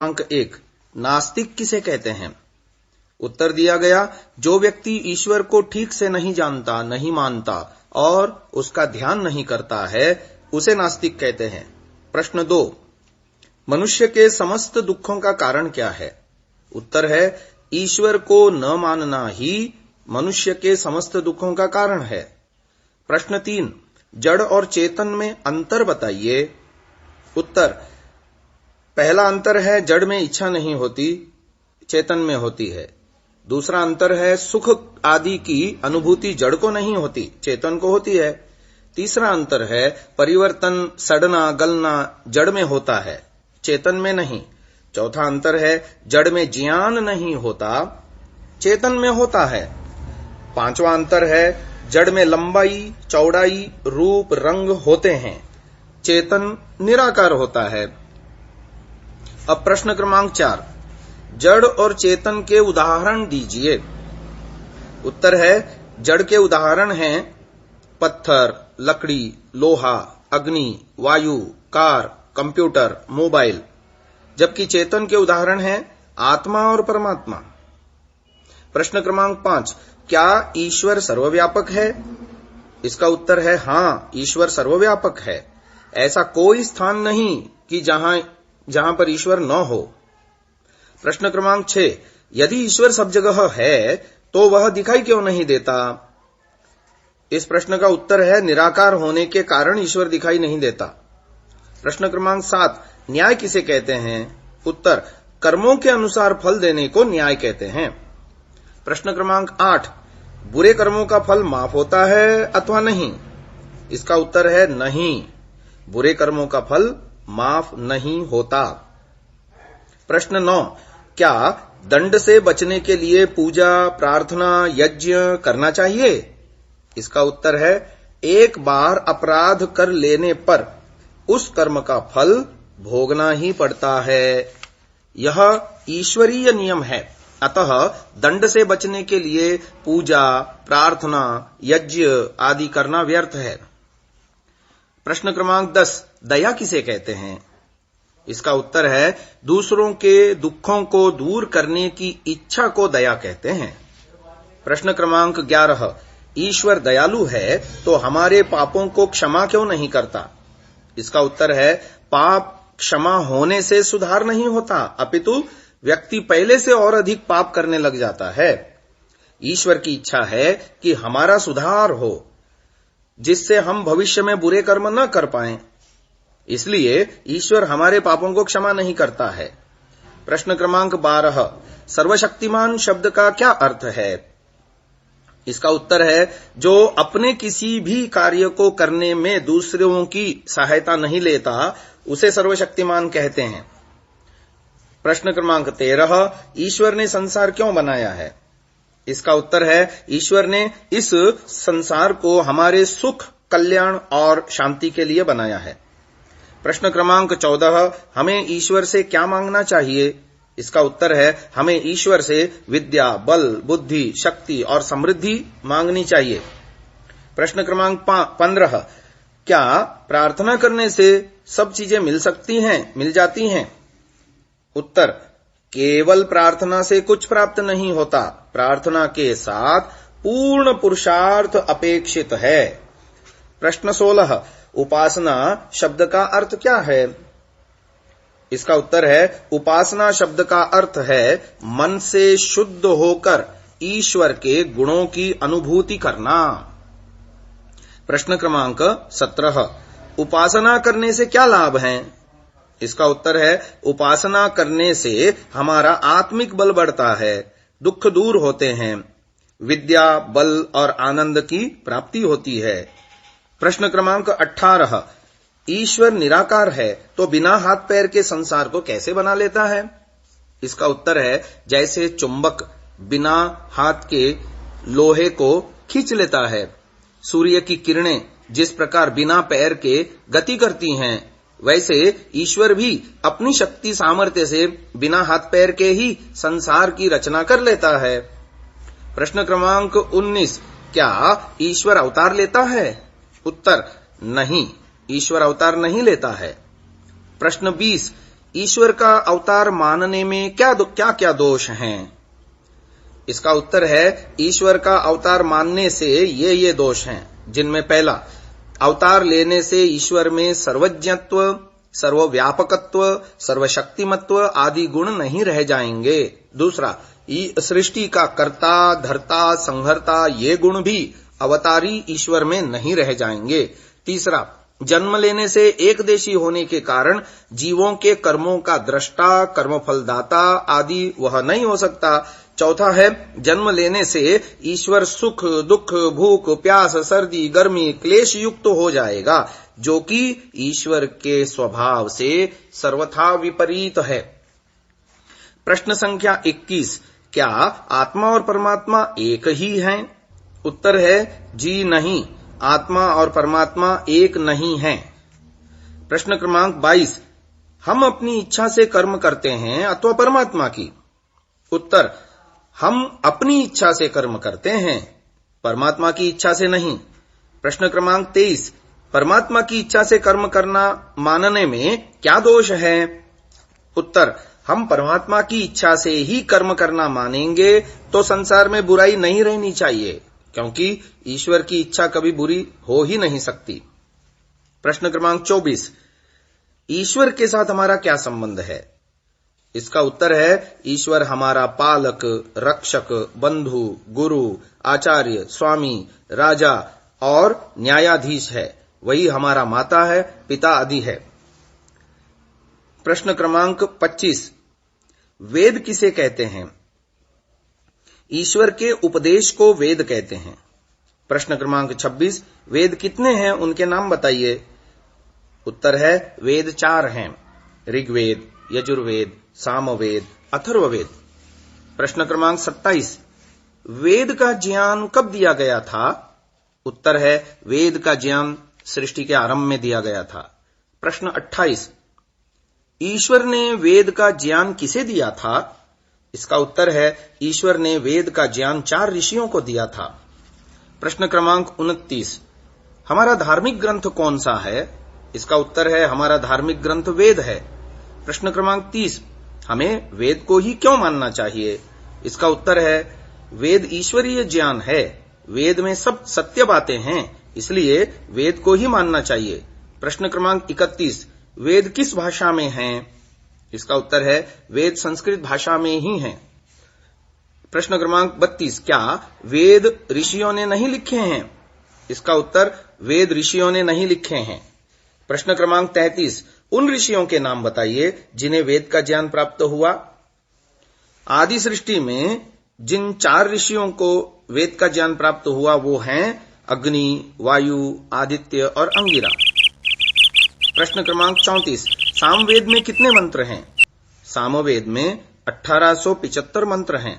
अंक 1 नास्तिक किसे कहते हैं? उत्तर दिया गया, जो व्यक्ति ईश्वर को ठीक से नहीं जानता, नहीं मानता और उसका ध्यान नहीं करता है, उसे नास्तिक कहते हैं। प्रश्न 2 मनुष्य के समस्त दुखों का कारण क्या है? उत्तर है, ईश्वर को न मानना ही मनुष्य के समस्त दुखों का कारण है। प्रश्न 3 जड़ और चेतन में अंतर बताइए। उत्तर, पहला अंतर है जड़ में इच्छा नहीं होती, चेतन में होती है। दूसरा अंतर है सुख आदि की अनुभूति जड़ को नहीं होती, चेतन को होती है। तीसरा अंतर है परिवर्तन, सड़ना, गलना जड़ में होता है, चेतन में नहीं। चौथा अंतर है जड़ में ज्ञान नहीं होता, चेतन में होता है। पांचवा अंतर है जड़ में लंबाई, चौड़ाई, रूप, रंग होते हैं, चेतन निराकार होता है। अब प्रश्न क्रमांक 4 जड़ और चेतन के उदाहरण दीजिए। उत्तर है, जड़ के उदाहरण हैं पत्थर, लकड़ी, लोहा, अग्नि, वायु, कार, कंप्यूटर, मोबाइल। जबकि चेतन के उदाहरण हैं आत्मा और परमात्मा। प्रश्न क्रमांक 5 क्या ईश्वर सर्वव्यापक है? इसका उत्तर है हां, ईश्वर सर्वव्यापक है। ऐसा कोई स्थान नहीं कि जहां पर ईश्वर न हो। प्रश्न क्रमांक 6 यदि ईश्वर सब जगह है तो वह दिखाई क्यों नहीं देता? इस प्रश्न का उत्तर है निराकार होने के कारण ईश्वर दिखाई नहीं देता। प्रश्न क्रमांक 7 न्याय किसे कहते हैं? उत्तर, कर्मों के अनुसार फल देने को न्याय कहते हैं। प्रश्न क्रमांक 8 बुरे कर्मों का फल माफ होता है अथवा नहीं? इसका उत्तर है नहीं, बुरे कर्मों का फल माफ नहीं होता। प्रश्न 9 क्या दंड से बचने के लिए पूजा, प्रार्थना, यज्ञ करना चाहिए? इसका उत्तर है एक बार अपराध कर लेने पर उस कर्म का फल भोगना ही पड़ता है। यह ईश्वरीय नियम है, अतः दंड से बचने के लिए पूजा, प्रार्थना, यज्ञ आदि करना व्यर्थ है। प्रश्न क्रमांक 10 दया किसे कहते हैं? इसका उत्तर है दूसरों के दुखों को दूर करने की इच्छा को दया कहते हैं। प्रश्न क्रमांक 11 ईश्वर दयालु है तो हमारे पापों को क्षमा क्यों नहीं करता? इसका उत्तर है पाप क्षमा होने से सुधार नहीं होता, अपितु व्यक्ति पहले से और अधिक पाप करने लग जाता है। ईश्वर की इच्छा है कि हमारा सुधार हो, जिससे हम भविष्य में बुरे कर्म न कर पाएं। इसलिए ईश्वर हमारे पापों को क्षमा नहीं करता है। प्रश्न क्रमांक 12 सर्वशक्तिमान शब्द का क्या अर्थ है? इसका उत्तर है जो अपने किसी भी कार्य को करने में दूसरों की सहायता नहीं लेता, उसे सर्वशक्तिमान कहते हैं। प्रश्न क्रमांक 13 ईश्वर ने संसार क्यों बनाया है? इसका उत्तर है ईश्वर ने इस संसार को हमारे सुख, कल्याण और शांति के लिए बनाया है। प्रश्न क्रमांक 14 हमें ईश्वर से क्या मांगना चाहिए? इसका उत्तर है हमें ईश्वर से विद्या, बल, बुद्धि, शक्ति और समृद्धि मांगनी चाहिए। प्रश्न क्रमांक 15 क्या प्रार्थना करने से सब चीजें मिल जाती हैं? उत्तर, केवल प्रार्थना से कुछ प्राप्त नहीं होता, प्रार्थना के साथ पूर्ण पुरुषार्थ अपेक्षित है। प्रश्न 16 उपासना शब्द का अर्थ क्या है? इसका उत्तर है उपासना शब्द का अर्थ है मन से शुद्ध होकर ईश्वर के गुणों की अनुभूति करना। प्रश्न क्रमांक 17 उपासना करने से क्या लाभ हैं? इसका उत्तर है उपासना करने से हमारा आत्मिक बल बढ़ता है, दुख दूर होते हैं, विद्या, बल और आनंद की प्राप्ति होती है। प्रश्न क्रमांक 18 ईश्वर निराकार है तो बिना हाथ पैर के संसार को कैसे बना लेता है? इसका उत्तर है जैसे चुंबक बिना हाथ के लोहे को खींच लेता है, सूर्य की किरणें जिस प्रकार बिना पैर के गति करती हैं, वैसे ईश्वर भी अपनी शक्ति सामर्थ्य से बिना हाथ पैर के ही संसार की रचना कर लेता है। प्रश्न क्रमांक 19 क्या ईश्वर अवतार लेता है? उत्तर, नहीं, ईश्वर अवतार नहीं लेता है। प्रश्न 20 ईश्वर का अवतार मानने में क्या क्या दोष हैं? इसका उत्तर है, ईश्वर का अवतार मानने से ये दोष हैं, जिनमें पहला, अवतार लेने से ईश्वर में सर्वज्ञत्व, सर्वव्यापकत्व, सर्वशक्तिमत्व आदि गुण नहीं रह जाएंगे। दूसरा, सृष्टि का कर्ता, धर्ता, संहर्ता ये गुण भी अवतारी ईश्वर में नहीं रह जाएंगे। तीसरा, जन्म लेने से एक देशी होने के कारण जीवों के कर्मों का दृष्टा, कर्मफलदाता आदि वह नहीं हो सकता। चौथा है, जन्म लेने से ईश्वर सुख, दुख, भूख, प्यास, सर्दी, गर्मी, क्लेश युक्त हो जाएगा, जो कि ईश्वर के स्वभाव से सर्वथा विपरीत है। प्रश्न संख्या 21, क्या आत्मा और परमात्मा एक ही हैं? उत्तर है, जी नहीं, आत्मा और परमात्मा एक नहीं हैं। प्रश्न क्रमांक 22, हम अपनी इच्छा से कर्म करते हैं अथवा परमात्मा की? उत्तर, हम अपनी इच्छा से कर्म करते हैं, परमात्मा की इच्छा से नहीं। प्रश्न क्रमांक 23, परमात्मा की इच्छा से कर्म करना मानने में क्या दोष है? उत्तर, हम परमात्मा की इच्छा से ही कर्म करना मानेंगे तो संसार में बुराई नहीं रहनी चाहिए, क्योंकि ईश्वर की इच्छा कभी बुरी हो ही नहीं सकती। प्रश्न क्रमांक 24, ईश्वर के साथ हमारा क्या संबंध है? इसका उत्तर है, ईश्वर हमारा पालक, रक्षक, बंधु, गुरु, आचार्य, स्वामी, राजा और न्यायाधीश है। वही हमारा माता है, पिता आदि है। प्रश्न क्रमांक 25, वेद किसे कहते हैं? ईश्वर के उपदेश को वेद कहते हैं। प्रश्न क्रमांक 26, वेद कितने हैं, उनके नाम बताइए। उत्तर है, वेद 4 हैं, ऋग्वेद, यजुर्वेद, सामवेद, अथर्ववेद। प्रश्न क्रमांक 27, वेद का ज्ञान कब दिया गया था? उत्तर है, वेद का ज्ञान सृष्टि के आरंभ में दिया गया था। प्रश्न 28, ईश्वर ने वेद का ज्ञान किसे दिया था? इसका उत्तर है, ईश्वर ने वेद का ज्ञान 4 ऋषियों को दिया था। प्रश्न क्रमांक 29, हमारा धार्मिक ग्रंथ कौन सा है? इसका उत्तर है, हमारा धार्मिक ग्रंथ वेद है। प्रश्न क्रमांक 30, हमें वेद को ही क्यों मानना चाहिए? इसका उत्तर है, वेद ईश्वरीय ज्ञान है, वेद में सब सत्य बातें हैं, इसलिए वेद को ही मानना चाहिए। प्रश्न क्रमांक 31, वेद किस भाषा में हैं? इसका उत्तर है, वेद संस्कृत भाषा में ही हैं। प्रश्न क्रमांक 32, क्या वेद ऋषियों ने नहीं लिखे हैं? इसका उत्तर, वेद ऋषियों ने नहीं लिखे हैं। प्रश्न क्रमांक 33, उन ऋषियों के नाम बताइए जिन्हें वेद का ज्ञान प्राप्त हुआ। आदि सृष्टि में जिन 4 ऋषियों को वेद का ज्ञान प्राप्त हुआ वो हैं अग्नि, वायु, आदित्य और अंगिरा। प्रश्न क्रमांक 34, सामवेद में कितने मंत्र हैं? सामवेद में 1875 मंत्र हैं।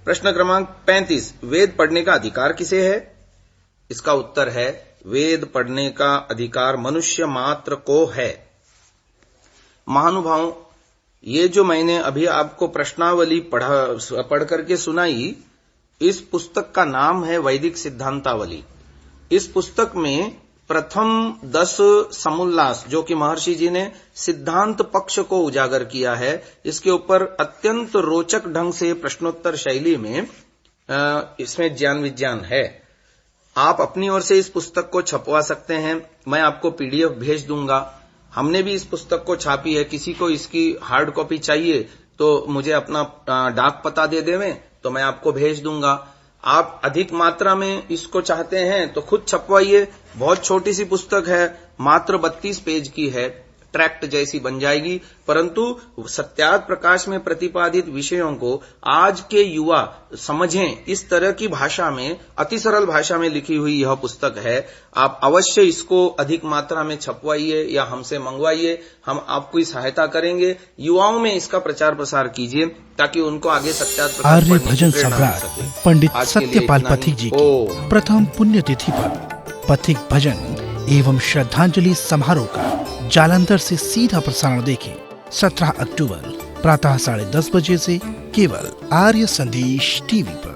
प्रश्न क्रमांक 35, वेद पढ़ने का अधिकार किसे है? इसका उत्तर है, वेद पढ़ने का अधिकार मनुष्य मात्र को है। महानुभावों, ये जो मैंने अभी आपको प्रश्नावली पढ़ करके सुनाई, इस पुस्तक का नाम है वैदिक सिद्धांतावली। इस पुस्तक में प्रथम 10 समुल्लास, जो कि महर्षि जी ने सिद्धांत पक्ष को उजागर किया है, इसके ऊपर अत्यंत रोचक ढंग से प्रश्नोत्तर शैली में इसमें ज्ञान विज्ञान है। आप अपनी ओर से इस पुस्तक को छपवा सकते हैं, मैं आपको पीडीएफ भेज दूंगा। हमने भी इस पुस्तक को छापी है, किसी को इसकी हार्ड कॉपी चाहिए तो मुझे अपना डाक पता दे देवें तो मैं आपको भेज दूंगा। आप अधिक मात्रा में इसको चाहते हैं तो खुद छपवाइए। बहुत छोटी सी पुस्तक है, मात्र 32 पेज की है, ट्रैक्ट जैसी बन जाएगी, परंतु सत्यार्थ प्रकाश में प्रतिपादित विषयों को आज के युवा समझें, इस तरह की भाषा में, अति सरल भाषा में लिखी हुई यह पुस्तक है। आप अवश्य इसको अधिक मात्रा में छपवाइए या हमसे मंगवाइए, हम आपकी सहायता करेंगे। युवाओं में इसका प्रचार प्रसार कीजिए ताकि उनको आगे सत्यार्थ प्रकाश आर्य भजन सम्राट पंडित सत्यपाल पथिक जी की प्रथम पुण्यतिथि पर पथिक भजन एवं श्रद्धांजलि समारोह का जालंधर से सीधा प्रसारण देखें 17 अक्टूबर प्रातः 10:30 बजे से केवल आर्य संदेश टीवी पर।